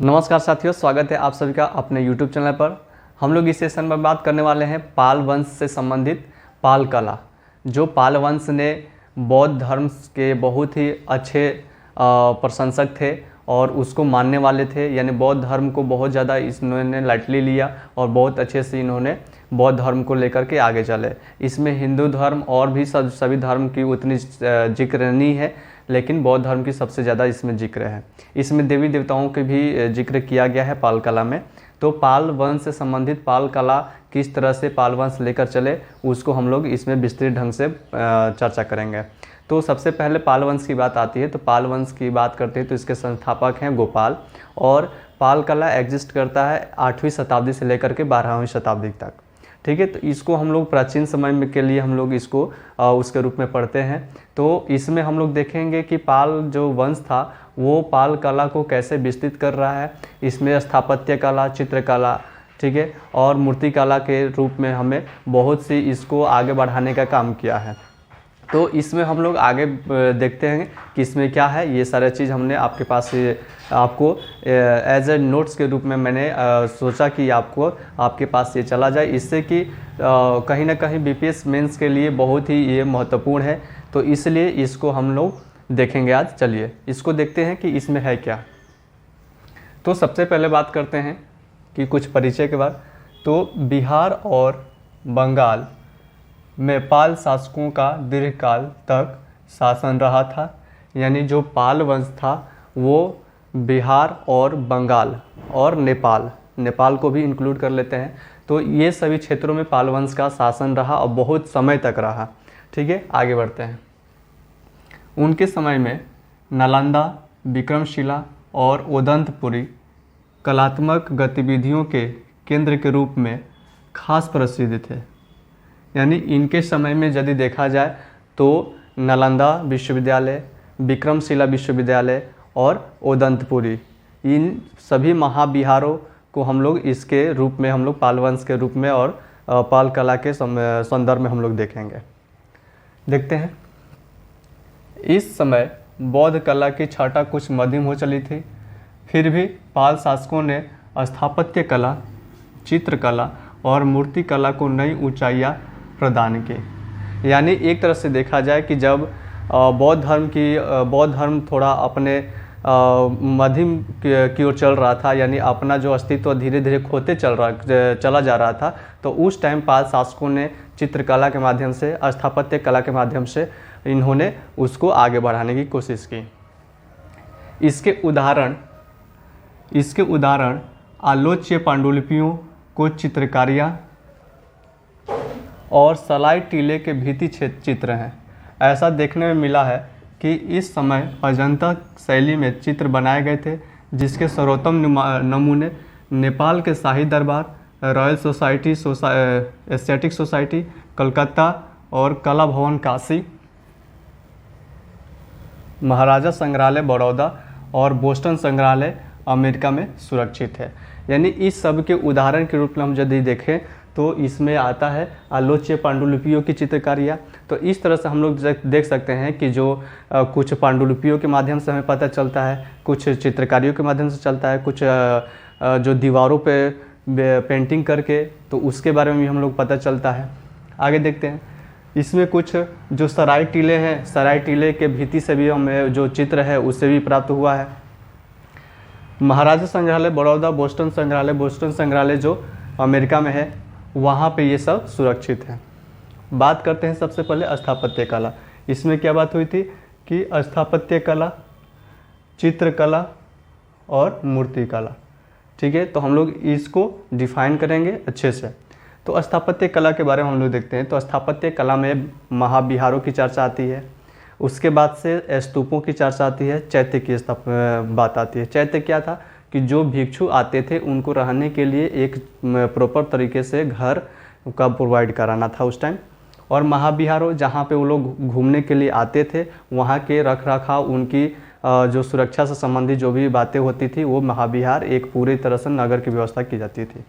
नमस्कार साथियों, स्वागत है आप सभी का अपने YouTube चैनल पर। हम लोग इस सेशन में बात करने वाले हैं पाल वंश से संबंधित पाल कला। जो पाल वंश ने बौद्ध धर्म के बहुत ही अच्छे प्रशंसक थे और उसको मानने वाले थे, यानी बौद्ध धर्म को बहुत ज़्यादा इन्होंने लाइटली लिया और बहुत अच्छे से इन्होंने बौद्ध धर्म को लेकर के आगे चले। इसमें हिंदू धर्म और भी सभी धर्म की उतनी जिक्र नहीं है, लेकिन बौद्ध धर्म की सबसे ज़्यादा इसमें जिक्र है। इसमें देवी देवताओं के भी जिक्र किया गया है पाल कला में। तो पाल वंश से संबंधित पाल कला किस तरह से पाल वंश लेकर चले, उसको हम लोग इसमें विस्तृत ढंग से चर्चा करेंगे। तो सबसे पहले पाल वंश की बात आती है। तो पाल वंश की बात करते हैं तो इसके संस्थापक हैं गोपाल, और पाल कला एग्जिस्ट करता है 8वीं शताब्दी से लेकर के 12वीं शताब्दी तक। ठीक है, तो इसको हम लोग प्राचीन समय में के लिए हम लोग इसको उसके रूप में पढ़ते हैं। तो इसमें हम लोग देखेंगे कि पाल जो वंश था वो पाल कला को कैसे विस्तृत कर रहा है। इसमें स्थापत्य कला, चित्रकला, ठीक है, और मूर्ति कला के रूप में हमें बहुत सी इसको आगे बढ़ाने का काम किया है। तो इसमें हम लोग आगे देखते हैं कि इसमें क्या है। ये सारे चीज़ हमने आपके पास आपको एज ए नोट्स के रूप में मैंने सोचा कि आपके पास ये चला जाए, इससे कि कहीं ना कहीं बीपीएस मेंस के लिए बहुत ही ये महत्वपूर्ण है। तो इसलिए इसको हम लोग देखेंगे आज। चलिए इसको देखते हैं कि इसमें है क्या। तो सबसे पहले बात करते हैं कि कुछ परिचय के बाद। तो बिहार और बंगाल में पाल शासकों का दीर्घकाल तक शासन रहा था। यानी जो पाल वंश था वो बिहार और बंगाल और नेपाल को भी इंक्लूड कर लेते हैं। तो ये सभी क्षेत्रों में पाल वंश का शासन रहा और बहुत समय तक रहा। ठीक है, आगे बढ़ते हैं। उनके समय में नालंदा, विक्रमशिला और उदंतपुरी कलात्मक गतिविधियों के केंद्र के रूप में खास प्रसिद्ध थे। यानी इनके समय में यदि देखा जाए तो नालंदा विश्वविद्यालय, विक्रमशिला विश्वविद्यालय और उदंतपुरी, इन सभी महाविहारों को हम लोग इसके रूप में हम लोग पाल वंश के रूप में और पाल कला के संदर्भ में हम लोग देखेंगे। देखते हैं। इस समय बौद्ध कला की छटा कुछ मध्यम हो चली थी, फिर भी पाल शासकों ने स्थापत्य कला, चित्रकला और मूर्ति कला को नई ऊंचाइयां प्रदान की। यानी एक तरह से देखा जाए कि जब बौद्ध धर्म थोड़ा अपने मध्यम की ओर चल रहा था, यानी अपना जो अस्तित्व धीरे धीरे खोते चला जा रहा था, तो उस टाइम पाल शासकों ने चित्रकला के माध्यम से, स्थापत्य कला के माध्यम से इन्होंने उसको आगे बढ़ाने की कोशिश की। इसके उदाहरण आलोच्य पांडुलिपियों को चित्रकारियाँ और सलाई टीले के भित्ति चित्र हैं। ऐसा देखने में मिला है कि इस समय अजंता शैली में चित्र बनाए गए थे, जिसके सर्वोत्तम नमूने नेपाल के शाही दरबार, royal society, aesthetic society Calcutta और कला भवन काशी, महाराजा संग्रहालय बड़ौदा और बोस्टन संग्रहालय अमेरिका में सुरक्षित है। यानी इस सब के उदाहरण के रूप में हम यदि देखें तो इसमें आता है आलोच्य पांडुलिपियों की चित्रकारियाँ। तो इस तरह से हम लोग देख सकते हैं कि जो कुछ पांडुलिपियों के माध्यम से हमें पता चलता है, कुछ चित्रकारियों के माध्यम से चलता है, कुछ जो दीवारों पे पेंटिंग करके, तो उसके बारे में भी हम लोग पता चलता है। आगे देखते हैं। इसमें कुछ जो सराय टीले हैं, सराय टीले के भित्ति से भी हमें जो चित्र है उससे भी प्राप्त हुआ है। महाराजा संग्रहालय बड़ौदा, बोस्टन संग्रहालय जो अमेरिका में है, वहाँ पे ये सब सुरक्षित है। बात करते हैं सबसे पहले स्थापत्य कला। इसमें क्या बात हुई थी कि स्थापत्य कला, चित्रकला और मूर्ति कला। ठीक है, तो हम लोग इसको डिफाइन करेंगे अच्छे से। तो स्थापत्य कला के बारे में हम लोग देखते हैं। तो स्थापत्य कला में महाविहारों की चर्चा आती है, उसके बाद से स्तूपों की चर्चा आती है, चैत्य की बात आती है। चैत्य क्या था कि जो भिक्षु आते थे उनको रहने के लिए एक प्रॉपर तरीके से घर का प्रोवाइड कराना था उस टाइम। और महाविहारों, जहाँ पे वो लोग घूमने के लिए आते थे, वहाँ के रख रखाव, उनकी जो सुरक्षा से संबंधित जो भी बातें होती थी, वो महाविहार एक पूरी तरह से नगर की व्यवस्था की जाती थी।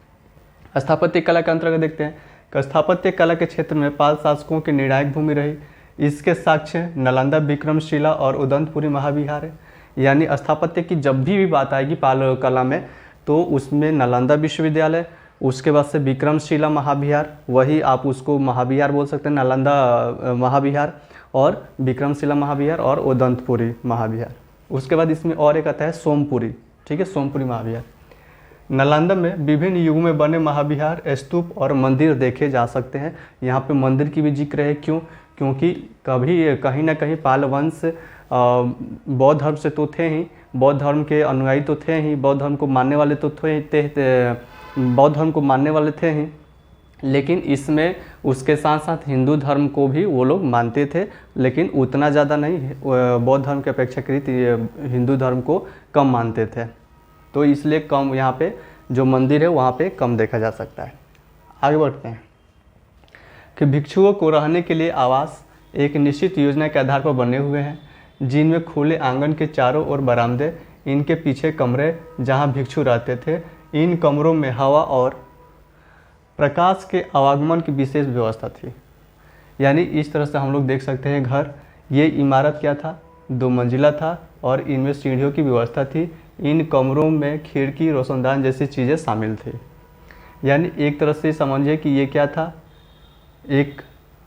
स्थापत्य कला के अंतर्गत देखते हैं कि स्थापत्य कला के क्षेत्र में पाल शासकों की निर्णायक भूमि रही। इसके साक्ष्य नालंदा, विक्रमशिला और उदंतपुरी महाविहार है। यानी स्थापत्य की जब भी बात आएगी पाल कला में, तो उसमें नालंदा विश्वविद्यालय, उसके बाद से विक्रमशिला महाविहार, वही आप उसको महाविहार बोल सकते हैं, नालंदा महाविहार और विक्रमशिला महाविहार और उदंतपुरी महाविहार। उसके बाद इसमें और एक आता है सोमपुरी, ठीक है, सोमपुरी महाविहार। नालंदा में विभिन्न युगों में बने महाविहार, स्तूप और मंदिर देखे जा सकते हैं। यहाँ पे मंदिर की भी जिक्र है, क्योंकि कभी कहीं ना कहीं पाल वंश बौद्ध धर्म से तो थे ही, बौद्ध धर्म के अनुयायी तो थे ही, बौद्ध धर्म को मानने वाले तो बौद्ध धर्म को मानने वाले थे ही, लेकिन इसमें उसके साथ साथ हिंदू धर्म को भी वो लोग मानते थे, लेकिन उतना ज़्यादा नहीं, बौद्ध धर्म के अपेक्षाकृत हिंदू धर्म को कम मानते थे, तो इसलिए कम यहाँ पे जो मंदिर है वहाँ पे कम देखा जा सकता है। आगे बढ़ते हैं कि भिक्षुओं को रहने के लिए आवास एक निश्चित योजना के आधार पर बने हुए हैं, जिनमें खुले आंगन के चारों ओर बरामदे, इनके पीछे कमरे जहाँ भिक्षु रहते थे। इन कमरों में हवा और प्रकाश के आवागमन की विशेष व्यवस्था थी। यानी इस तरह से हम लोग देख सकते हैं घर, ये इमारत क्या था, 2 मंजिला था और इनमें सीढ़ियों की व्यवस्था थी। इन कमरों में खिड़की, रोशनदान जैसी चीज़ें शामिल थी। यानी एक तरह से समझिए कि ये क्या था, एक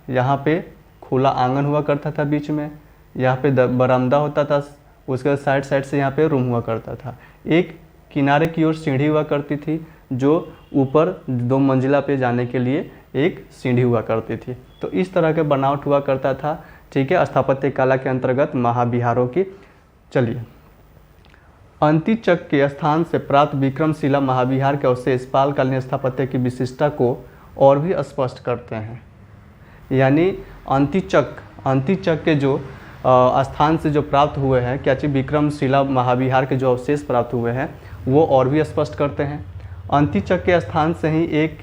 यहाँ पे खुला आंगन हुआ करता था, बीच में यहाँ पे बरामदा होता था, उसके बाद साइड साइड से यहाँ पे रूम हुआ करता था। एक किनारे की ओर सीढ़ी हुआ करती थी, जो ऊपर 2 मंजिला पे जाने के लिए एक सीढ़ी हुआ करती थी। तो इस तरह के बनावट हुआ करता था, ठीक है, स्थापत्य कला के अंतर्गत महाविहारों की। चलिए, अंतिचक के स्थान से प्राप्त विक्रमशिला महाविहार के अवशेष पालकालीन स्थापत्य की विशिष्टता को और भी स्पष्ट करते हैं। यानी अंतिचक के जो स्थान से जो प्राप्त हुए हैं, क्या चीज़, विक्रमशिला महाविहार के जो अवशेष प्राप्त हुए हैं वो और भी स्पष्ट करते हैं। अंतिचक के स्थान से ही एक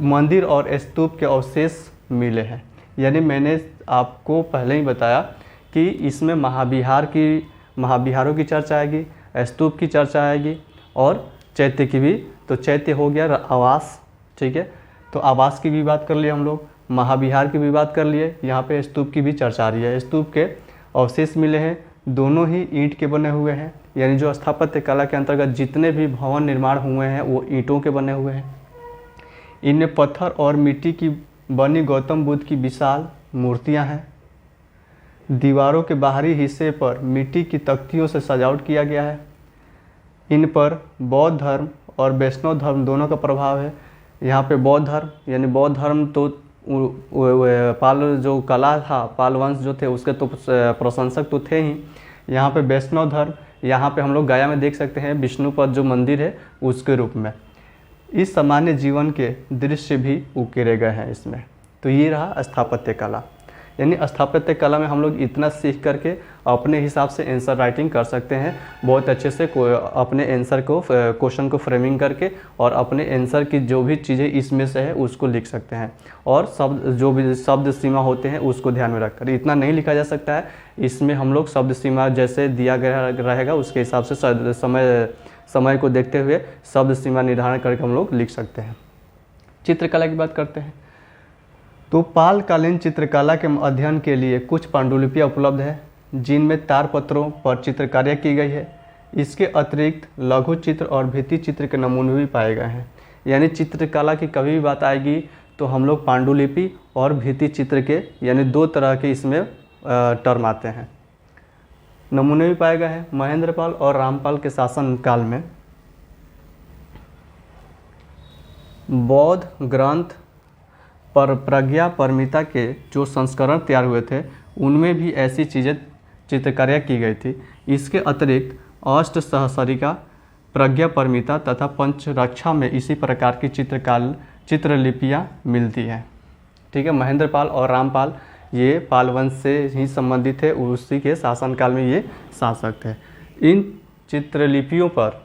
मंदिर और स्तूप के अवशेष मिले हैं। यानी मैंने आपको पहले ही बताया कि इसमें महाविहारों की चर्चा आएगी, स्तूप की चर्चा आएगी और चैत्य की भी। तो चैत्य हो गया आवास, ठीक है, तो आवास की भी बात कर लिए हम लोग, महाविहार की भी बात कर लिए, यहाँ पे स्तूप की भी चर्चा आ रही है। स्तूप के अवशेष मिले हैं, दोनों ही ईंट के बने हुए हैं। यानी जो स्थापत्य कला के अंतर्गत जितने भी भवन निर्माण हुए हैं वो ईंटों के बने हुए हैं। इनमें पत्थर और मिट्टी की बनी गौतम बुद्ध की विशाल मूर्तियां हैं। दीवारों के बाहरी हिस्से पर मिट्टी की तख्तियों से सजावट किया गया है। इन पर बौद्ध धर्म और वैष्णव धर्म दोनों का प्रभाव है। यहाँ पे बौद्ध धर्म, यानी बौद्ध धर्म तो पाल जो कला था, पाल वंश जो थे उसके तो प्रशंसक तो थे ही। यहाँ पे वैष्णव धर्म, यहाँ पे हम लोग गया में देख सकते हैं विष्णुपद जो मंदिर है उसके रूप में। इस सामान्य जीवन के दृश्य भी उकेरे गए हैं इसमें। तो ये रहा स्थापत्य कला। यानी स्थापत्य कला में हम लोग इतना सीख करके अपने हिसाब से आंसर राइटिंग कर सकते हैं बहुत अच्छे से, अपने आंसर को, क्वेश्चन को फ्रेमिंग करके और अपने आंसर की जो भी चीज़ें इसमें से है उसको लिख सकते हैं। और जो भी शब्द सीमा होते हैं उसको ध्यान में रखकर, इतना नहीं लिखा जा सकता है, इसमें हम लोग शब्द सीमा जैसे दिया गया रहेगा उसके हिसाब से समय को देखते हुए शब्द सीमा निर्धारण करके हम लोग लिख सकते हैं। चित्रकला की बात करते हैं तो पालकालीन चित्रकला के अध्ययन के लिए कुछ पांडुलिपियाँ उपलब्ध है, जिनमें तारपत्रों पर चित्रकार्य की गई है। इसके अतिरिक्त लघु चित्र और भित्ति चित्र के नमूने भी पाए गए हैं। यानी चित्रकला की कभी भी बात आएगी तो हम लोग पांडुलिपि और भित्ति चित्र के, यानी 2 तरह के इसमें टर्म आते हैं, नमूने भी पाए गए हैं। महेंद्रपाल और रामपाल के शासन काल में बौद्ध ग्रंथ पर प्रज्ञा परमिता के जो संस्करण तैयार हुए थे उनमें भी ऐसी चीज़ें चित्रकार्य की गई थी। इसके अतिरिक्त अष्ट सहस्रिका, प्रज्ञा परमिता तथा पंचरक्षा में इसी प्रकार की चित्रलिपियाँ मिलती हैं। ठीक है, महेंद्रपाल और रामपाल ये पाल वंश से ही संबंधित है, उसी के शासनकाल में ये शासक थे। इन चित्रलिपियों पर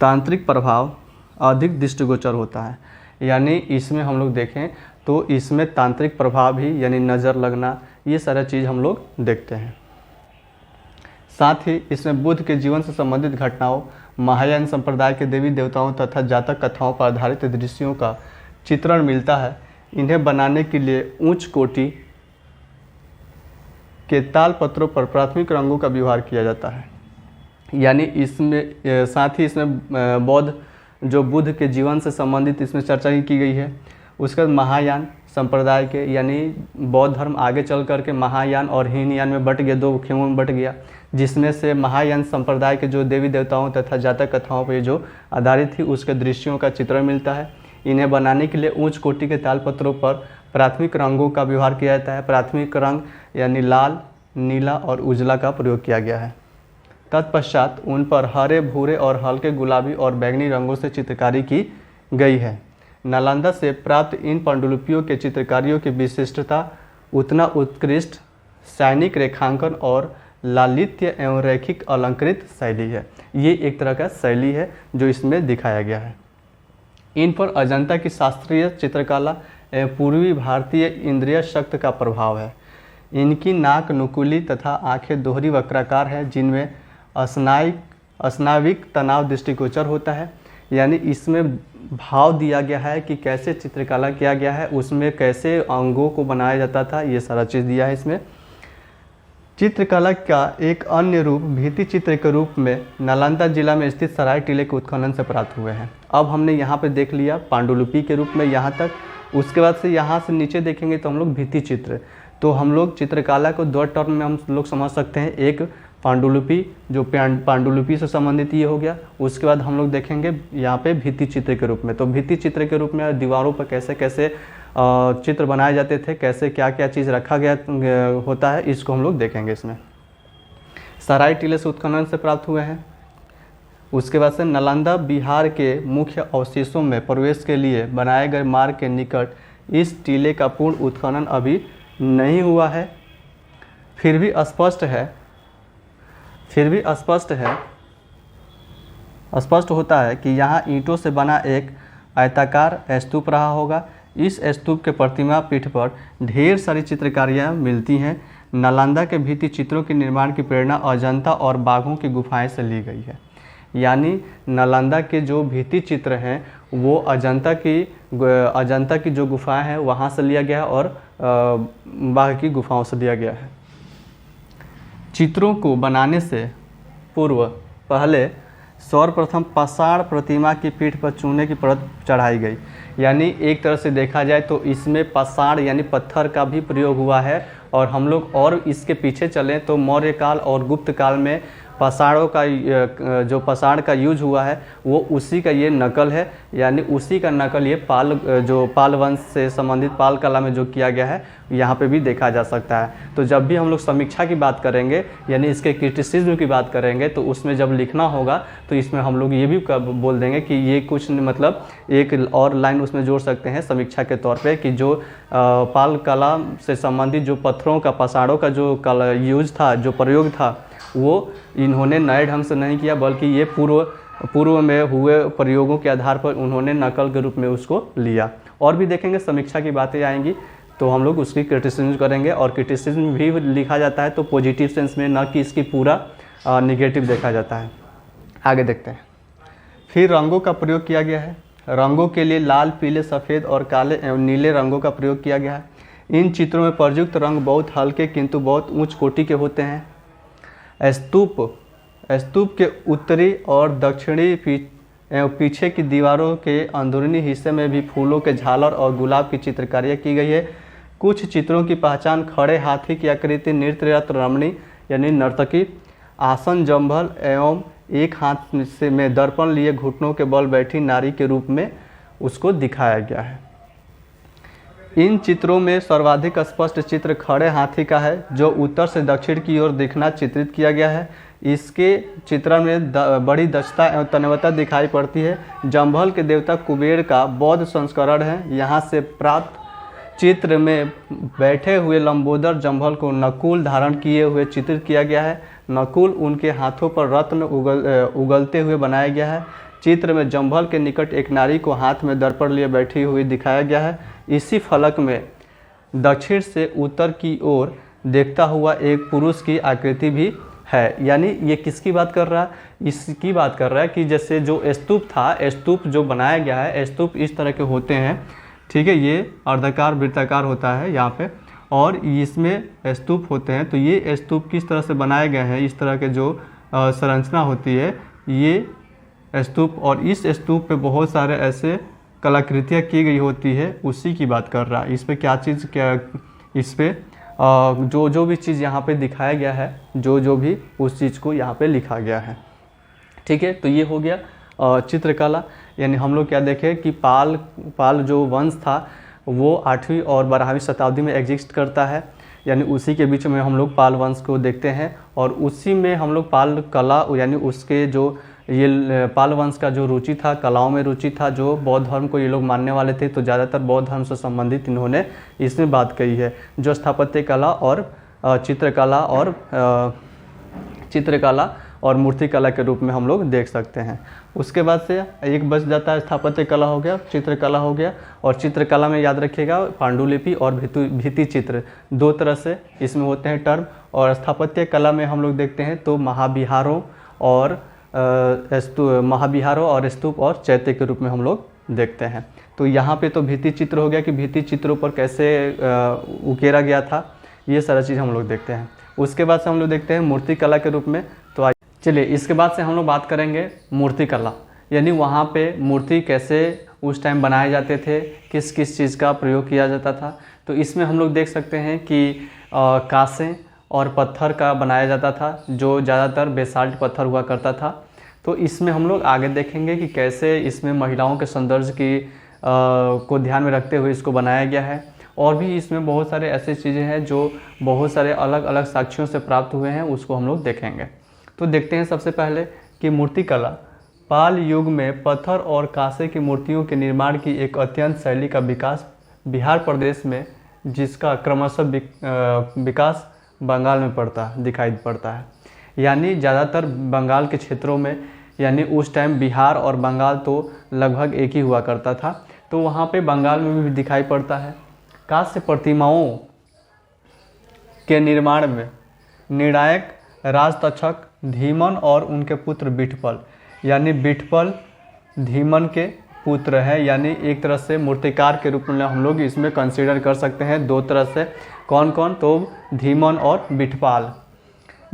तांत्रिक प्रभाव अधिक दृष्टिगोचर होता है। यानी इसमें हम लोग देखें तो इसमें तांत्रिक प्रभाव भी, यानी नज़र लगना, ये सारा चीज़ हम लोग देखते हैं। साथ ही इसमें बुद्ध के जीवन से संबंधित घटनाओं, महायान संप्रदाय के देवी देवताओं तथा जातक कथाओं पर आधारित दृश्यों का चित्रण मिलता है। इन्हें बनाने के लिए उच्च कोटि के ताल पत्रों पर प्राथमिक रंगों का व्यवहार किया जाता है। यानी इसमें साथ ही इसमें बौद्ध जो बुद्ध के जीवन से संबंधित इसमें चर्चा की गई है। उसके बाद महायान संप्रदाय के, यानी बौद्ध धर्म आगे चल करके महायान और हीनयान में बट गया, दो खेमों में बट गया, जिसमें से महायान संप्रदाय के जो देवी देवताओं तथा जातक कथाओं पर जो आधारित थी उसके दृश्यों का चित्रण मिलता है। इन्हें बनाने के लिए उच्च कोटि के तालपत्रों पर प्राथमिक रंगों का व्यवहार किया जाता है। प्राथमिक रंग यानी लाल, नीला और उजला का प्रयोग किया गया है। तत्पश्चात उन पर हरे, भूरे और हल्के गुलाबी और बैंगनी रंगों से चित्रकारी की गई है। नालंदा से प्राप्त इन पांडुलिपियों के चित्रकारियों की विशिष्टता उतना उत्कृष्ट सैनिक रेखांकन और लालित्य एवं रैखिक अलंकृत शैली है। ये एक तरह का शैली है जो इसमें दिखाया गया है। इन पर अजंता की शास्त्रीय चित्रकला एवं पूर्वी भारतीय इंद्रिय शक्ति का प्रभाव है। इनकी नाक नुकीली तथा आंखें दोहरी वक्राकार है, जिनमें स्नाविक तनाव दृष्टिगोचर होता है। यानी इसमें भाव दिया गया है कि कैसे चित्रकला किया गया है, उसमें कैसे अंगों को बनाया जाता था, ये सारा चीज़ दिया है इसमें। चित्रकला का एक अन्य रूप भित्ति चित्र के रूप में नालंदा जिला में स्थित सराय टीले के उत्खनन से प्राप्त हुए हैं। अब हमने यहाँ पे देख लिया पांडुलिपि के रूप में यहाँ तक। उसके बाद से यहाँ से नीचे देखेंगे तो हम लोग भित्ति चित्र, तो हम लोग चित्रकला को दो टर्म में हम लोग समझ सकते हैं। एक पांडुलिपि, जो पांडुलिपि से संबंधित ये हो गया। उसके बाद हम लोग देखेंगे यहाँ पे भित्ति चित्र के रूप में। तो भित्ति चित्र के रूप में दीवारों पर कैसे कैसे चित्र बनाए जाते थे, कैसे क्या क्या चीज़ रखा गया होता है, इसको हम लोग देखेंगे इसमें। सराय टीले से उत्खनन से प्राप्त हुए हैं। उसके बाद से नालंदा बिहार के मुख्य अवशेषों में प्रवेश के लिए बनाए गए मार्ग के निकट इस टीले का पूर्ण उत्खनन अभी नहीं हुआ है। फिर भी स्पष्ट होता है कि यहाँ ईंटों से बना एक आयताकार स्तूप रहा होगा। इस स्तूप के प्रतिमा पीठ पर ढेर सारी चित्रकारियाँ मिलती हैं। नालंदा के भित्ति चित्रों के निर्माण की प्रेरणा अजंता और बाघों की गुफाएं से ली गई है। यानी नालंदा के जो भित्ति चित्र हैं वो अजंता की जो गुफाएं हैं वहाँ से लिया गया है और बाघ की गुफाओं से लिया गया है। चित्रों को बनाने से पूर्व पहले सर्वप्रथम पाषाण प्रतिमा की पीठ पर चूने की परत चढ़ाई गई। यानी एक तरह से देखा जाए तो इसमें पाषाण यानी पत्थर का भी प्रयोग हुआ है। और हम लोग और इसके पीछे चलें तो मौर्य काल और गुप्त काल में पाषाणों का जो पाषाण का यूज हुआ है वो उसी का ये नकल है। यानी उसी का नकल ये पाल वंश से संबंधित पाल कला में जो किया गया है यहाँ पे भी देखा जा सकता है। तो जब भी हम लोग समीक्षा की बात करेंगे यानी इसके क्रिटिसिज्म की बात करेंगे तो उसमें जब लिखना होगा तो इसमें हम लोग ये भी बोल देंगे कि ये कुछ मतलब एक और लाइन उसमें जोड़ सकते हैं समीक्षा के तौर पे कि जो पाल कला से संबंधित जो पत्थरों का पाषाणों का जो कला यूज था, जो प्रयोग था, वो इन्होंने नए ढंग से नहीं किया बल्कि ये पूर्व में हुए प्रयोगों के आधार पर उन्होंने नकल के रूप में उसको लिया। और भी देखेंगे समीक्षा की बातें आएंगी तो हम लोग उसकी क्रिटिसिज्म करेंगे। और क्रिटिसिज्म भी लिखा जाता है तो पॉजिटिव सेंस में, न कि इसकी पूरा निगेटिव देखा जाता है। आगे देखते हैं। फिर रंगों का प्रयोग किया गया है। रंगों के लिए लाल, पीले, सफ़ेद और काले एवं नीले रंगों का प्रयोग किया गया है। इन चित्रों में प्रयुक्त रंग बहुत हल्के किंतु बहुत उच्च कोटि के होते हैं। स्तूप के उत्तरी और दक्षिणी एवं पीछे की दीवारों के अंदरूनी हिस्से में भी फूलों के झालर और गुलाब की चित्रकारियाँ की गई है। कुछ चित्रों की पहचान खड़े हाथी की आकृति, नृत्यरत रमणी यानी नर्तकी, आसन जंभल एवं एक हाथ से में दर्पण लिए घुटनों के बल बैठी नारी के रूप में उसको दिखाया गया है। इन चित्रों में सर्वाधिक स्पष्ट चित्र खड़े हाथी का है जो उत्तर से दक्षिण की ओर दिखना चित्रित किया गया है। इसके चित्रण में बड़ी दक्षता एवं तन्वयता दिखाई पड़ती है। जंभल के देवता कुबेर का बौद्ध संस्करण है। यहाँ से प्राप्त चित्र में बैठे हुए लंबोदर जंभल को नकुल धारण किए हुए चित्रित किया गया है। नकुल उनके हाथों पर रत्न उगलते हुए बनाया गया है। चित्र में जंभल के निकट एक नारी को हाथ में दर्पण लिए बैठी हुई दिखाया गया है। इसी फलक में दक्षिण से उत्तर की ओर देखता हुआ एक पुरुष की आकृति भी है। यानी ये किसकी बात कर रहा है? इसकी बात कर रहा है कि जैसे जो स्तूप था, स्तूप जो बनाया गया है, स्तूप इस तरह के होते हैं, ठीक है, ये अर्धाकार वृत्ताकार होता है यहाँ पे, और इसमें स्तूप होते हैं। तो ये स्तूप किस तरह से बनाए गए हैं, इस तरह के जो संरचना होती है ये स्तूप, और इस स्तूप पे बहुत सारे ऐसे कलाकृतियाँ की गई होती है, उसी की बात कर रहा है। इस पे क्या चीज़, क्या इस पे जो जो भी चीज़ यहाँ पे दिखाया गया है, जो भी उस चीज़ को यहाँ पे लिखा गया है। ठीक है, तो ये हो गया चित्रकला। यानी हम लोग क्या देखें कि पाल जो वंश था वो 8वीं और 12वीं शताब्दी में एग्जिस्ट करता है, यानी उसी के बीच में हम लोग पाल वंश को देखते हैं, और उसी में हम लोग पाल कला, यानी उसके जो ये पाल वंश का जो रुचि था, कलाओं में रुचि था, जो बौद्ध धर्म को ये लोग मानने वाले थे, तो ज़्यादातर बौद्ध धर्म से संबंधित इन्होंने इसमें बात कही है, जो स्थापत्य कला और चित्रकला और मूर्तिकला के रूप में हम लोग देख सकते हैं। उसके बाद से एक बच जाता है, स्थापत्य कला हो गया, चित्रकला हो गया, और चित्रकला में याद रखिएगा पांडुलिपि और भित्ति चित्र, दो तरह से इसमें होते हैं टर्म। और स्थापत्य कला में हम लोग देखते हैं तो महाविहारों और स्तूप और चैत्य के रूप में हम लोग देखते हैं। तो यहाँ पे तो भित्ति चित्र हो गया कि भित्ति चित्रों पर कैसे उकेरा गया था, ये सारा चीज़ हम लोग देखते हैं। उसके बाद से हम लोग देखते हैं मूर्तिकला के रूप में। तो चलिए इसके बाद से हम लोग बात करेंगे मूर्तिकला, यानी वहाँ पे मूर्ति कैसे उस टाइम बनाए जाते थे, किस किस चीज़ का प्रयोग किया जाता था। तो इसमें हम लोग देख सकते हैं कि कांसे और पत्थर का बनाया जाता था, जो ज़्यादातर बेसाल्ट पत्थर हुआ करता था। तो इसमें हम लोग आगे देखेंगे कि कैसे इसमें महिलाओं के सौंदर्य की को ध्यान में रखते हुए इसको बनाया गया है। और भी इसमें बहुत सारे ऐसे चीज़ें हैं जो बहुत सारे अलग अलग साक्ष्यों से प्राप्त हुए हैं, उसको हम लोग देखेंगे। तो देखते हैं सबसे पहले कि मूर्तिकला पाल युग में पत्थर और कांसे की मूर्तियों के निर्माण की एक अत्यंत शैली का विकास बिहार प्रदेश में, जिसका क्रमशः विकास बंगाल में दिखाई पड़ता है। यानी ज़्यादातर बंगाल के क्षेत्रों में, यानी उस टाइम बिहार और बंगाल तो लगभग एक ही हुआ करता था, तो वहाँ पे बंगाल में भी दिखाई पड़ता है। कांस्य प्रतिमाओं के निर्माण में निर्णायक राजतक्षक धीमन और उनके पुत्र बिठपल, यानी बिठपल धीमन के पुत्र हैं, यानी एक तरह से मूर्तिकार के रूप में हम लोग इसमें कंसीडर कर सकते हैं। दो तरह से, कौन कौन, तो धीमन और बिठपाल,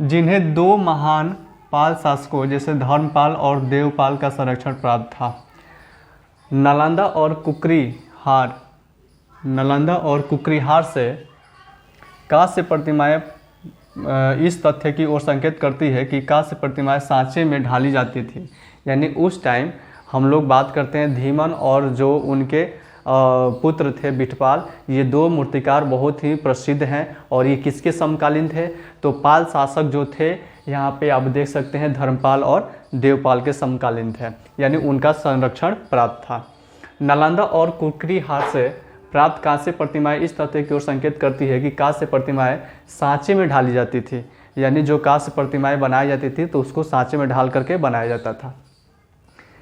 जिन्हें दो महान पाल शासकों जैसे धर्मपाल और देवपाल का संरक्षण प्राप्त था। नालंदा और कुकरीहार से कांस्य प्रतिमाएं इस तथ्य की ओर संकेत करती है कि कांस्य प्रतिमाएं सांचे में ढाली जाती थी। यानी उस टाइम हम लोग बात करते हैं धीमन और जो उनके पुत्र थे बिठपाल, ये दो मूर्तिकार बहुत ही प्रसिद्ध हैं। और ये किसके समकालीन थे, तो पाल शासक जो थे यहाँ पे आप देख सकते हैं धर्मपाल और देवपाल के समकालीन थे, यानी उनका संरक्षण प्राप्त था। नालंदा और कुकरीहार से प्राप्त कांस्य प्रतिमाएं इस तथ्य की ओर संकेत करती है कि कांस्य प्रतिमाएं सांचे में ढाली जाती थी, यानी जो कांस्य प्रतिमाएं बनाई जाती थी तो उसको सांचे में ढाल करके बनाया जाता था।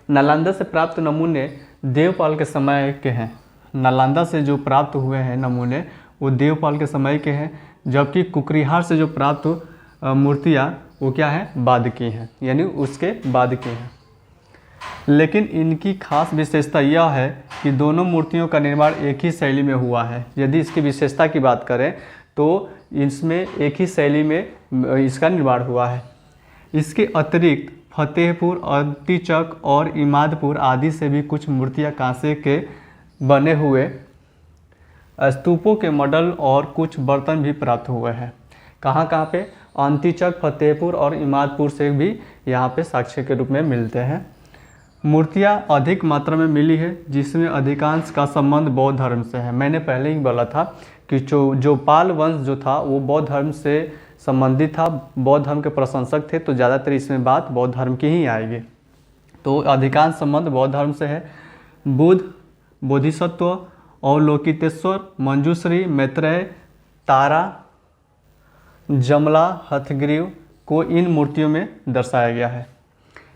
नालंदा से प्राप्त नमूने देवपाल के समय के हैं। नालंदा से जो प्राप्त हुए हैं नमूने वो देवपाल के समय के हैं, जबकि कुकरीहार से जो प्राप्त मूर्तियाँ वो क्या हैं, बाद की हैं, यानी उसके बाद की हैं। लेकिन इनकी खास विशेषता यह है कि दोनों मूर्तियों का निर्माण एक ही शैली में हुआ है। यदि इसकी विशेषता की बात करें तो इसमें एक ही शैली में इसका निर्माण हुआ है। इसके अतिरिक्त फतेहपुर, अंतीचक और इमादपुर आदि से भी कुछ मूर्तियाँ कांसे के बने हुए स्तूपों के मॉडल और कुछ बर्तन भी प्राप्त हुए हैं। कहाँ पे, अंतीचक, फतेहपुर और इमादपुर से भी यहाँ पे साक्ष्य के रूप में मिलते हैं। मूर्तियाँ अधिक मात्रा में मिली है, जिसमें अधिकांश का संबंध बौद्ध धर्म से है। मैंने पहले ही बोला था कि जो पाल वंश जो था वो बौद्ध धर्म से संबंधित था, बौद्ध धर्म के प्रशंसक थे, तो ज़्यादातर इसमें बात बौद्ध धर्म की ही आएगी। तो अधिकांश संबंध बौद्ध धर्म से है। बुद्ध, बोधिसत्व, अवलोकितेश्वर, मंजूश्री, मैत्रेय, तारा, जमला, हथग्रीव को इन मूर्तियों में दर्शाया गया है।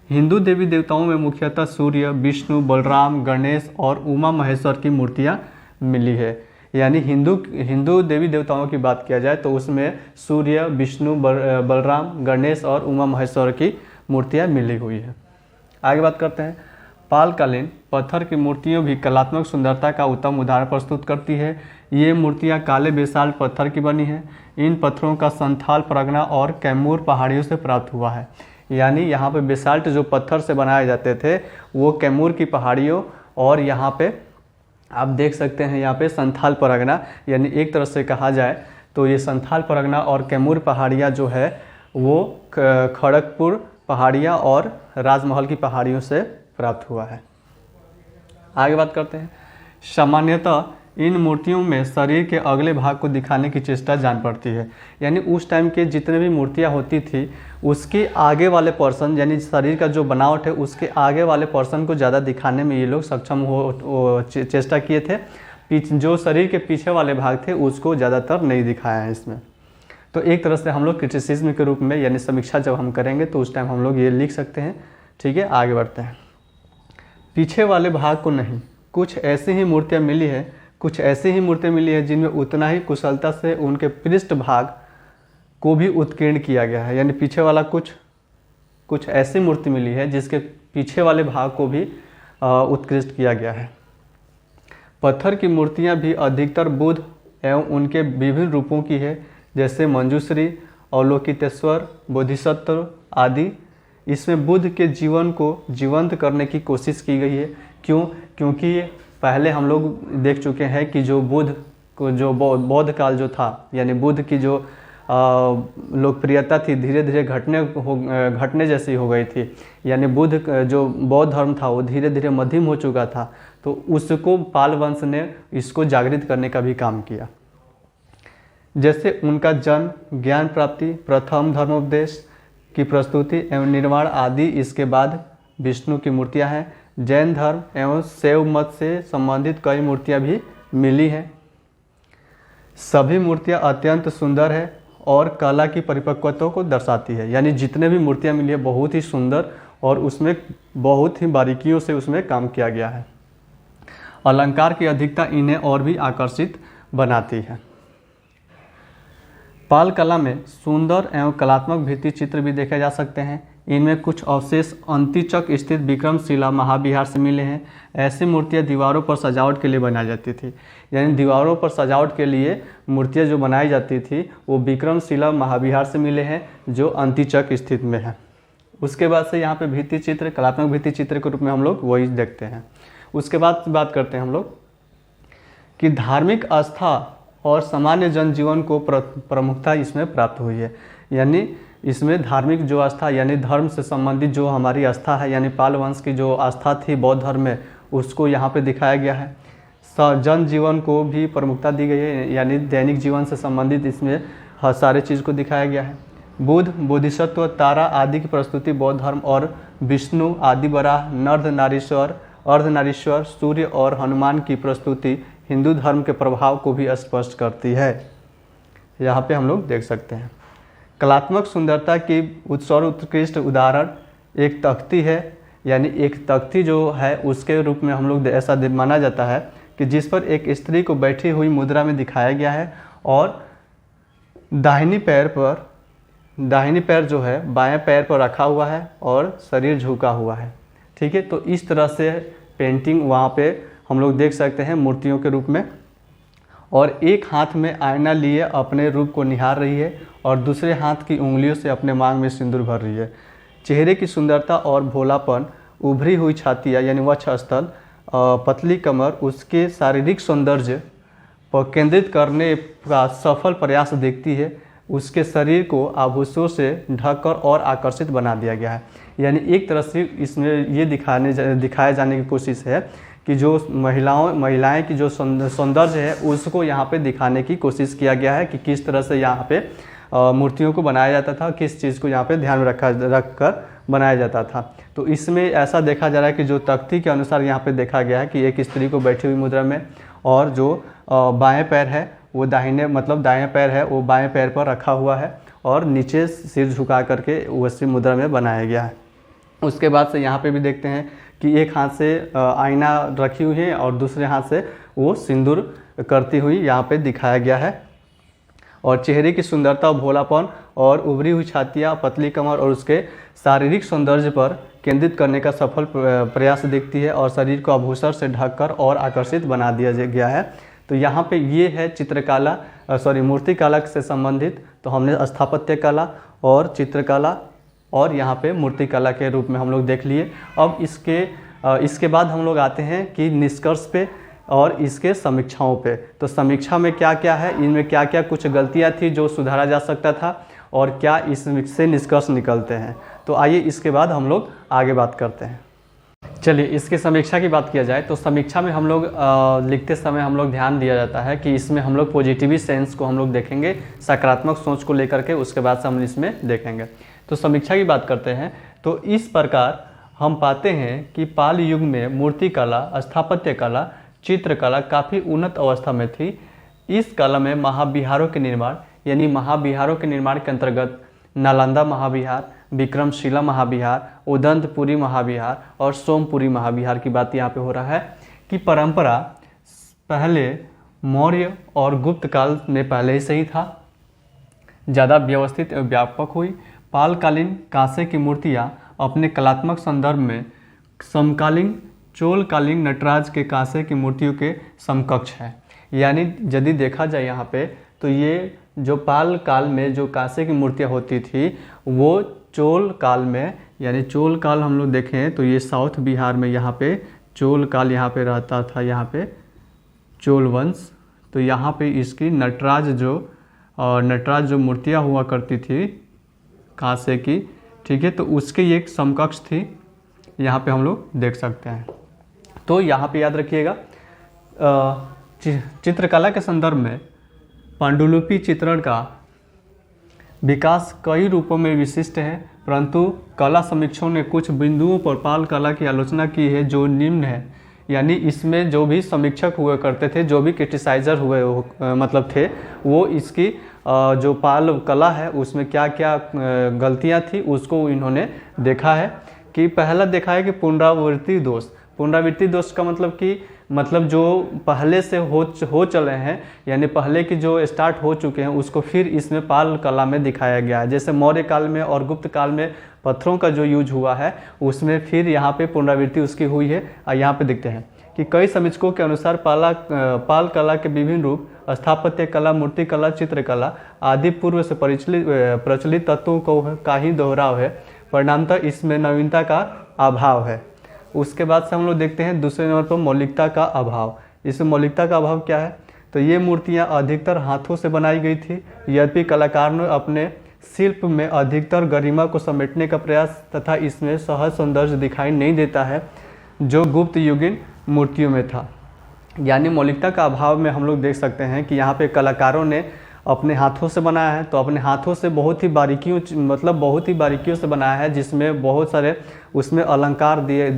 हिंदू देवी देवताओं में मुख्यतः सूर्य, विष्णु, बलराम, गणेश और उमा महेश्वर की मूर्तियाँ मिली है। यानी हिंदू देवी देवताओं की बात किया जाए तो उसमें सूर्य, विष्णु, बलराम, गणेश और उमा महेश्वर की मूर्तियाँ मिली हुई है। आगे बात करते हैं। पालकालीन पत्थर की मूर्तियों भी कलात्मक सुंदरता का उत्तम उदाहरण प्रस्तुत करती है। ये मूर्तियाँ काले बेसाल्ट पत्थर की बनी हैं। इन पत्थरों का संथाल परगना और कैमूर पहाड़ियों से प्राप्त हुआ है। यानी यहाँ पे बेसाल्ट जो पत्थर से बनाए जाते थे वो कैमूर की पहाड़ियों और यहाँ पे आप देख सकते हैं यहाँ पे संथाल परगना, यानी एक तरह से कहा जाए तो ये संथाल परगना और कैमूर पहाड़ियाँ जो है वो खड़गपुर पहाड़ियाँ और राजमहल की पहाड़ियों से प्राप्त हुआ है। आगे बात करते हैं। सामान्यतः इन मूर्तियों में शरीर के अगले भाग को दिखाने की चेष्टा जान पड़ती है। यानी उस टाइम के जितने भी मूर्तियाँ होती थी उसके आगे वाले पर्सन, यानी शरीर का जो बनावट है उसके आगे वाले पर्सन को ज़्यादा दिखाने में ये लोग सक्षम चेष्टा किए थे। जो शरीर के पीछे वाले भाग थे उसको ज़्यादातर नहीं दिखाया है इसमें। तो एक तरह से हम लोग क्रिटिसिज्म के रूप में, यानी समीक्षा जब हम करेंगे तो उस टाइम हम लोग ये लिख सकते हैं। ठीक है, आगे बढ़ते हैं। पीछे वाले भाग को नहीं, कुछ ऐसी ही मूर्तियाँ मिली है जिनमें उतना ही कुशलता से उनके पृष्ठ भाग को भी उत्कीर्ण किया गया है। यानी पीछे वाला कुछ ऐसी मूर्ति मिली है जिसके पीछे वाले भाग को भी उत्कृष्ट किया गया है। पत्थर की मूर्तियाँ भी अधिकतर बुद्ध एवं उनके विभिन्न रूपों की है, जैसे मंजूश्री, अवलोकितेश्वर, बोधिसत्व आदि। इसमें बुद्ध के जीवन को जीवंत करने की कोशिश की गई है। क्योंकि पहले हम लोग देख चुके हैं कि जो बुद्ध को जो बौद्ध काल जो था, यानी बुद्ध की जो लोकप्रियता थी धीरे धीरे घटने जैसी हो गई थी। यानी बुद्ध जो बौद्ध धर्म था वो धीरे धीरे मध्यम हो चुका था, तो उसको पाल वंश ने इसको जागृत करने का भी काम किया। जैसे उनका जन्म, ज्ञान प्राप्ति, प्रथम धर्मोपदेश की प्रस्तुति एवं निर्माण आदि। इसके बाद विष्णु की मूर्तियां हैं। जैन धर्म एवं शैव मत से संबंधित कई मूर्तियां भी मिली हैं। सभी मूर्तियां अत्यंत सुंदर है और कला की परिपक्वता को दर्शाती है। यानी जितने भी मूर्तियां मिली है बहुत ही सुंदर और उसमें बहुत ही बारीकियों से उसमें काम किया गया है। अलंकार की अधिकता इन्हें और भी आकर्षित बनाती है। पाल कला में सुंदर एवं कलात्मक भित्ति चित्र भी देखे जा सकते हैं। इनमें कुछ अवशेष अंतिचक स्थित विक्रमशिला महाविहार से मिले हैं। ऐसी मूर्तियां दीवारों पर सजावट के लिए बनाई जाती थी। यानी दीवारों पर सजावट के लिए मूर्तियां जो बनाई जाती थी वो विक्रमशिला महाविहार से मिले हैं जो अंतिचक स्थित में है। उसके बाद से यहाँ पे भित्ति चित्र, कलात्मक भित्ति चित्र के रूप में हम लोग वही देखते हैं। उसके बाद बात करते हैं हम लोग कि धार्मिक आस्था और सामान्य जनजीवन को प्रमुखता इसमें प्राप्त हुई है। यानी इसमें धार्मिक जो आस्था, यानी धर्म से संबंधित जो हमारी आस्था है, यानी पाल वंश की जो आस्था थी बौद्ध धर्म में, उसको यहाँ पे दिखाया गया है। जनजीवन को भी प्रमुखता दी गई है, यानी दैनिक जीवन से संबंधित इसमें हर सारे चीज़ को दिखाया गया है। बुद्ध, बोधिसत्व, तारा आदि की प्रस्तुति बौद्ध धर्म और विष्णु, आदि वराह, नर्धनारीश्वर, अर्धनारीश्वर, सूर्य और हनुमान की प्रस्तुति हिंदू धर्म के प्रभाव को भी स्पष्ट करती है। यहाँ पे हम लोग देख सकते हैं। कलात्मक सुंदरता की उत्कृष्ट उदाहरण एक तख्ती है। यानी एक तख्ती जो है उसके रूप में हम लोग ऐसा माना जाता है कि जिस पर एक स्त्री को बैठी हुई मुद्रा में दिखाया गया है और दाहिनी पैर जो है बाएं पैर पर रखा हुआ है और शरीर झुका हुआ है। ठीक है, तो इस तरह से पेंटिंग वहाँ पे हम लोग देख सकते हैं मूर्तियों के रूप में। और एक हाथ में आईना लिए अपने रूप को निहार रही है और दूसरे हाथ की उंगलियों से अपने मांग में सिंदूर भर रही है। चेहरे की सुंदरता और भोलापन, उभरी हुई छातियाँ यानी वक्षस्थल, पतली कमर उसके शारीरिक सौंदर्य पर केंद्रित करने का सफल प्रयास देखती है। उसके शरीर को आभूषणों से ढककर और आकर्षित बना दिया गया है। यानी एक तरह से इसमें ये दिखाए जाने की कोशिश है कि जो महिलाएं की जो सौंदर्य है उसको यहाँ पे दिखाने की कोशिश किया गया है कि किस तरह से यहाँ पे मूर्तियों को बनाया जाता था, किस चीज़ को यहाँ पे ध्यान में रख कर बनाया जाता था। तो इसमें ऐसा देखा जा रहा है कि जो तख्ती के अनुसार यहाँ पे देखा गया है कि एक स्त्री को बैठी हुई मुद्रा में और जो बाएं पैर है वो दाएं पैर है वो बाएं पैर पर रखा हुआ है और नीचे सिर झुका करके वैसी मुद्रा में बनाया गया है। उसके बाद से यहाँ पे भी देखते हैं कि एक हाथ से आईना रखी हुई है और दूसरे हाथ से वो सिंदूर करती हुई यहाँ पे दिखाया गया है। और चेहरे की सुंदरता, भोलापन और उभरी हुई छातियाँ, पतली कमर और उसके शारीरिक सौंदर्य पर केंद्रित करने का सफल प्रयास दिखती है और शरीर को आभूषण से ढककर और आकर्षित बना दिया गया है। तो यहाँ पे ये है चित्रकला मूर्तिकला से संबंधित। तो हमने स्थापत्य कला और चित्रकला और यहाँ पे मूर्तिकला के रूप में हम लोग देख लिए। अब इसके बाद हम लोग आते हैं कि निष्कर्ष पे और इसके समीक्षाओं पे। तो समीक्षा में क्या क्या है, इनमें क्या क्या कुछ गलतियाँ थी जो सुधारा जा सकता था और क्या इससे निष्कर्ष निकलते हैं। तो आइए इसके बाद हम लोग आगे बात करते हैं। चलिए इसकी समीक्षा की बात किया जाए तो समीक्षा में हम लोग लिखते समय हम लोग ध्यान दिया जाता है कि इसमें हम लोग पॉजिटिव सेंस को हम लोग देखेंगे, सकारात्मक सोच को लेकर के, उसके बाद से हम इसमें देखेंगे। तो समीक्षा की बात करते हैं तो इस प्रकार हम पाते हैं कि पाल युग में मूर्तिकला, स्थापत्य कला, चित्रकला काफ़ी उन्नत अवस्था में थी। इस कला में महाविहारों के निर्माण, यानी महाविहारों के निर्माण के अंतर्गत नालंदा महाविहार, विक्रमशिला महाविहार, उदंतपुरी महाविहार और सोमपुरी महाविहार की बात यहाँ पे हो रहा है कि परंपरा पहले मौर्य और गुप्त काल में पहले ही से ही था, ज़्यादा व्यवस्थित एवं व्यापक हुई। पालकालीन कांसे की मूर्तियाँ अपने कलात्मक संदर्भ में समकालीन चोलकालीन नटराज के कांसे की मूर्तियों के समकक्ष है। यानी यदि देखा जाए यहाँ पे तो ये जो पाल काल में जो कांसे की मूर्तियाँ होती थी वो चोल काल में, यानी चोल काल हम लोग देखें तो ये साउथ बिहार में यहाँ पे चोल काल यहाँ पे रहता था, यहाँ पे चोल वंश। तो यहाँ पे इसकी नटराज जो मूर्तियाँ हुआ करती थी कांसे की, ठीक है, तो उसके एक समकक्ष थी, यहाँ पे हम लोग देख सकते हैं। तो यहाँ पे याद रखिएगा चित्रकला के संदर्भ में पांडुलिपि चित्रण का विकास कई रूपों में विशिष्ट है, परंतु कला समीक्षकों ने कुछ बिंदुओं पर पाल कला की आलोचना की है जो निम्न है। यानी इसमें जो भी समीक्षक हुए करते थे, जो भी क्रिटिसाइजर मतलब थे, वो इसकी जो पाल कला है उसमें क्या क्या गलतियां थी उसको इन्होंने देखा है। कि पहला देखा है कि पुनरावृत्ति दोष का मतलब जो पहले से हो चले हैं, यानी पहले की जो स्टार्ट हो चुके हैं उसको फिर इसमें पाल कला में दिखाया गया है। जैसे मौर्य काल में और गुप्त काल में पत्थरों का जो यूज हुआ है उसमें फिर यहाँ पे पुनरावृत्ति उसकी हुई है। और यहाँ पे देखते हैं कि कई समीक्षकों के अनुसार पाल कला के विभिन्न रूप स्थापत्य कला, मूर्तिकला, चित्रकला आदि पूर्व से प्रचलित तत्वों का ही दोहराव है, परिणामतः इसमें नवीनता का अभाव है। उसके बाद से हम लोग देखते हैं दूसरे नंबर पर मौलिकता का अभाव। इसमें मौलिकता का अभाव क्या है, तो ये मूर्तियाँ अधिकतर हाथों से बनाई गई थी, यद्यपि कलाकार ने अपने शिल्प में अधिकतर गरिमा को समेटने का प्रयास तथा इसमें सहज सौंदर्य दिखाई नहीं देता है जो गुप्त युगीन मूर्तियों में था। यानी मौलिकता का अभाव में हम लोग देख सकते हैं कि यहाँ पे कलाकारों ने अपने हाथों से बनाया है, तो अपने हाथों से बहुत ही बारीकियों से बनाया है, जिसमें बहुत सारे उसमें अलंकार दिए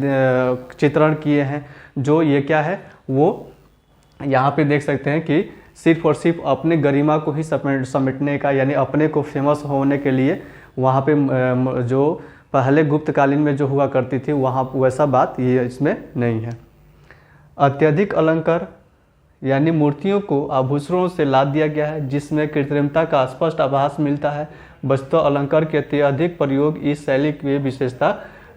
चित्रण किए हैं। जो ये क्या है वो यहाँ पे देख सकते हैं कि सिर्फ और सिर्फ अपने गरिमा को ही समेटने का, यानी अपने को फेमस होने के लिए वहाँ पे जो पहले गुप्तकालीन में जो हुआ करती थी वहाँ वैसा बात ये इसमें नहीं है। अत्यधिक अलंकार यानी मूर्तियों को आभूषणों से लाद दिया गया है, जिसमें कृत्रिमता का स्पष्ट आभास मिलता है। वस्तु अलंकार के अत्यधिक प्रयोग इस शैली की विशेषता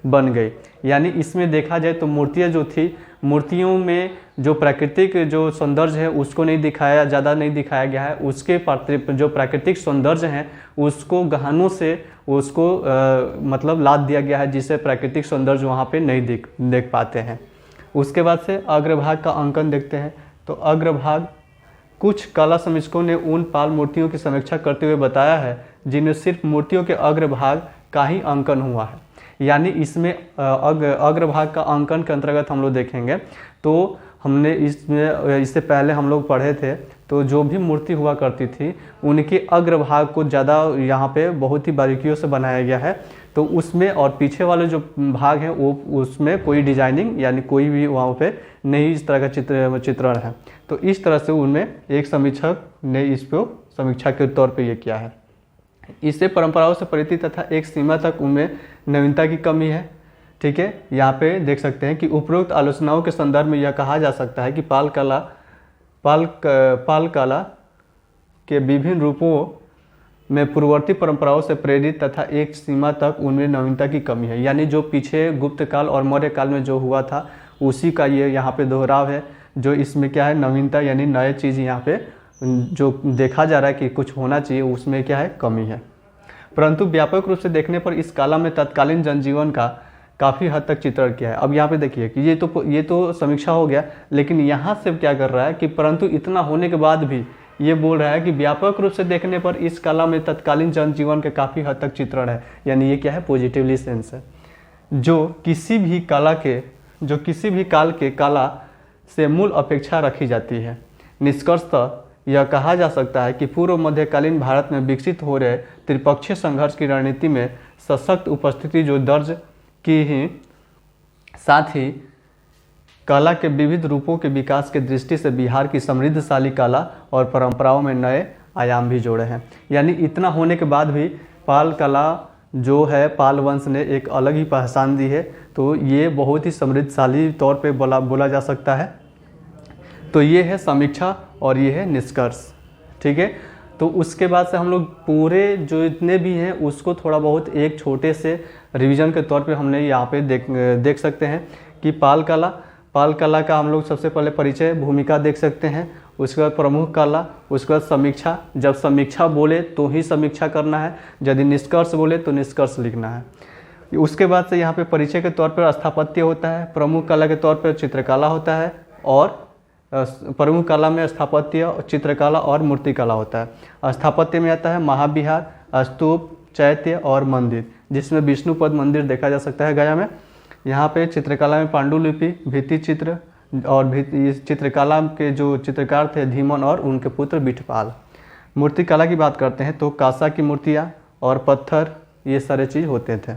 बन गई। यानी इसमें देखा जाए तो मूर्तियाँ जो थी, मूर्तियों में जो प्राकृतिक जो सौंदर्य है उसको ज़्यादा नहीं दिखाया गया है। उसके जो प्राकृतिक सौंदर्य हैं उसको गहनों से उसको लाद दिया गया है, जिससे प्राकृतिक सौंदर्य वहाँ पे नहीं देख पाते हैं। उसके बाद से अग्रभाग का अंकन देखते हैं। तो अग्रभाग कुछ कला समीक्षकों ने उन पाल मूर्तियों की समीक्षा करते हुए बताया है जिनमें सिर्फ मूर्तियों के अग्रभाग का ही अंकन हुआ है। यानी इसमें अग्रभाग का अंकन के अंतर्गत हम लोग देखेंगे तो हमने इससे पहले हम लोग पढ़े थे, तो जो भी मूर्ति हुआ करती थी उनके अग्रभाग को ज़्यादा यहाँ पे बहुत ही बारीकियों से बनाया गया है। तो उसमें और पीछे वाले जो भाग हैं वो उसमें कोई डिजाइनिंग यानी कोई भी वहाँ पे नहीं इस तरह का चित्रण है। तो इस तरह से उनमें एक समीक्षक ने इसको समीक्षा के तौर पे ये किया है। इससे परंपराओं से परिधि तथा एक सीमा तक उनमें नवीनता की कमी है। ठीक है, यहाँ पे देख सकते हैं कि उपरोक्त आलोचनाओं के संदर्भ में यह कहा जा सकता है कि पाल कला के विभिन्न रूपों में पूर्ववर्ती परंपराओं से प्रेरित तथा एक सीमा तक उनमें नवीनता की कमी है। यानी जो पीछे गुप्त काल और मौर्य काल में जो हुआ था उसी का ये यहाँ पे दोहराव है। जो इसमें क्या है, नवीनता यानी नए चीज़ यहाँ पे जो देखा जा रहा है कि कुछ होना चाहिए, उसमें क्या है, कमी है। परंतु व्यापक रूप से देखने पर इस काला में तत्कालीन जनजीवन का काफ़ी हद तक चित्रण किया है। अब यहाँ पे देखिए कि ये तो समीक्षा हो गया, लेकिन यहाँ से क्या कर रहा है कि परंतु इतना होने के बाद भी ये बोल रहा है कि व्यापक रूप से देखने पर इस कला में तत्कालीन जनजीवन के काफ़ी हद तक चित्रण है। यानी ये क्या है, पॉजिटिवली सेंस है। जो किसी भी काल के कला से मूल अपेक्षा रखी जाती है। निष्कर्षतः यह कहा जा सकता है कि पूर्व मध्यकालीन भारत में विकसित हो रहे त्रिपक्षीय संघर्ष की रणनीति में सशक्त उपस्थिति जो दर्ज की ही साथ ही कला के विविध रूपों के विकास के दृष्टि से बिहार की समृद्धशाली कला और परंपराओं में नए आयाम भी जोड़े हैं। यानी इतना होने के बाद भी पाल कला जो है, पाल वंश ने एक अलग ही पहचान दी है। तो ये बहुत ही समृद्धशाली तौर पे बोला जा सकता है। तो ये है समीक्षा और ये है निष्कर्ष, ठीक है। तो उसके बाद से हम लोग पूरे जो इतने भी हैं उसको थोड़ा बहुत एक छोटे से रिवीजन के तौर पे हमने यहाँ पे देख सकते हैं कि पाल कला का हम लोग सबसे पहले परिचय, भूमिका देख सकते हैं। उसके बाद प्रमुख कला, उसके बाद समीक्षा। जब समीक्षा बोले तो ही समीक्षा करना है, यदि निष्कर्ष बोले तो निष्कर्ष लिखना है। उसके बाद से यहाँ पे परिचय के तौर पर स्थापत्य होता है, प्रमुख कला के तौर पर चित्रकला होता है, और प्रमुख कला में स्थापत्य, चित्रकला और मूर्तिकला होता है। स्थापत्य में आता है महाविहार, स्तूप, चैत्य और मंदिर, जिसमें विष्णुपद मंदिर देखा जा सकता है गया में। यहाँ पे चित्रकला में पांडुलिपि, भित्ति चित्र और इस चित्रकला के जो चित्रकार थे धीमन और उनके पुत्र बिठपाल। मूर्तिकला की बात करते हैं तो कांसा की मूर्तियाँ और पत्थर, ये सारे चीज़ होते थे।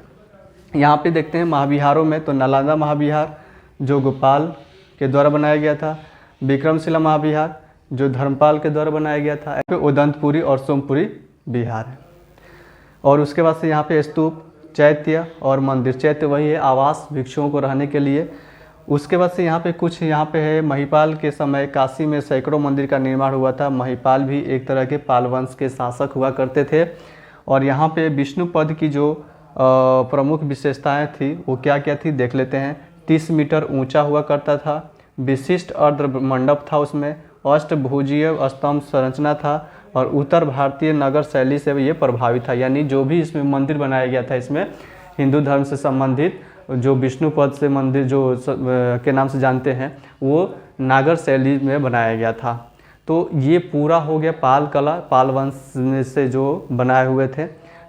यहाँ पे देखते हैं महाविहारों में तो नालंदा महाविहार जो गोपाल के द्वारा बनाया गया था, विक्रमशिला महाविहार जो धर्मपाल के द्वारा बनाया गया था, उदंतपुरी और सोमपुरी विहार है। और उसके बाद से यहाँ पे स्तूप, चैत्य और मंदिर। चैत्य वही है आवास भिक्षुओं को रहने के लिए। उसके बाद से यहाँ पे है महिपाल के समय काशी में सैकड़ों मंदिर का निर्माण हुआ था। महिपाल भी एक तरह के पाल वंश के शासक हुआ करते थे। और यहाँ पे विष्णुपद की जो प्रमुख विशेषताएं थी वो क्या क्या थी देख लेते हैं। 30 मीटर ऊंचा हुआ करता था, विशिष्ट अर्ध मंडप था, उसमें अष्टभुजीय स्तंभ संरचना था और उत्तर भारतीय नगर शैली से ये प्रभावित था। यानी जो भी इसमें मंदिर बनाया गया था इसमें हिंदू धर्म से संबंधित जो विष्णुपद से मंदिर जो के नाम से जानते हैं वो नागर शैली में बनाया गया था। तो ये पूरा हो गया पाल कला, पाल वंश से जो बनाए हुए थे।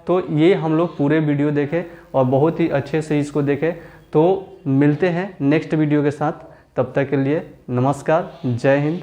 तो ये हम लोग पूरे वीडियो देखे और बहुत ही अच्छे से इसको देखे। तो मिलते हैं नेक्स्ट वीडियो के साथ, तब तक के लिए नमस्कार, जय हिंद।